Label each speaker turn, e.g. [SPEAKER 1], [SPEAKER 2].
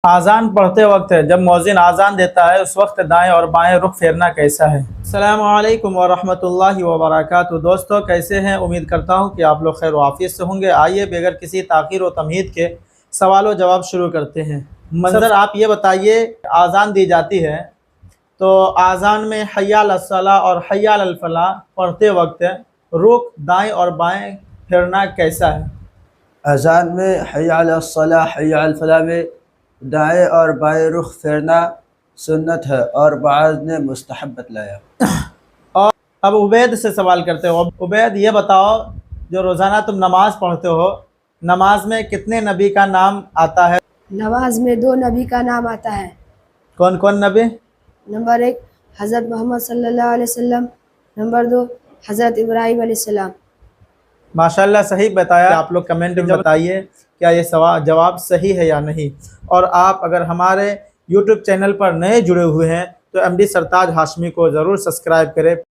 [SPEAKER 1] آزان پڑھتے وقت جب مؤذن آزان دیتا ہے اس وقت دائیں اور بائیں رخ پھیرنا کیسا ہے؟ السلام علیکم ورحمۃ اللہ وبرکاتہ۔ دوستو کیسے ہیں؟ امید کرتا ہوں کہ آپ لوگ خیر و عافیت سے ہوں گے۔ آئیے بغیر کسی تاخیر و تمہید کے سوال و جواب شروع کرتے ہیں۔ منظر آپ یہ بتائیے، آزان دی جاتی ہے تو آزان میں حی علی الصلاۃ اور حی علی الفلاح پڑھتے وقت رخ دائیں اور بائیں پھیرنا کیسا ہے؟
[SPEAKER 2] اذان میں حی علی الصلاح حی علی الفلاح میں دائیں اور بائیں رخ پھیرنا سنت ہے اور بعض نے مستحب بتلایا۔
[SPEAKER 1] اور اب عبید سے سوال کرتے ہو۔ عبید یہ بتاؤ، جو روزانہ تم نماز پڑھتے ہو، نماز میں کتنے نبی کا نام آتا ہے؟
[SPEAKER 3] نماز میں 2 نبی کا نام آتا ہے۔
[SPEAKER 1] کون کون نبی؟
[SPEAKER 3] نمبر 1 حضرت محمد صلی اللہ علیہ وسلم، نمبر 2 حضرت ابراہیم علیہ السلام۔
[SPEAKER 1] ماشاءاللہ صحیح بتایا۔ آپ لوگ کمنٹ میں بتائیے کیا یہ جواب صحیح ہے یا نہیں۔ اور آپ اگر ہمارے یوٹیوب چینل پر نئے جڑے ہوئے ہیں تو ایم ڈی سرتاج ہاشمی کو ضرور سبسکرائب کریں۔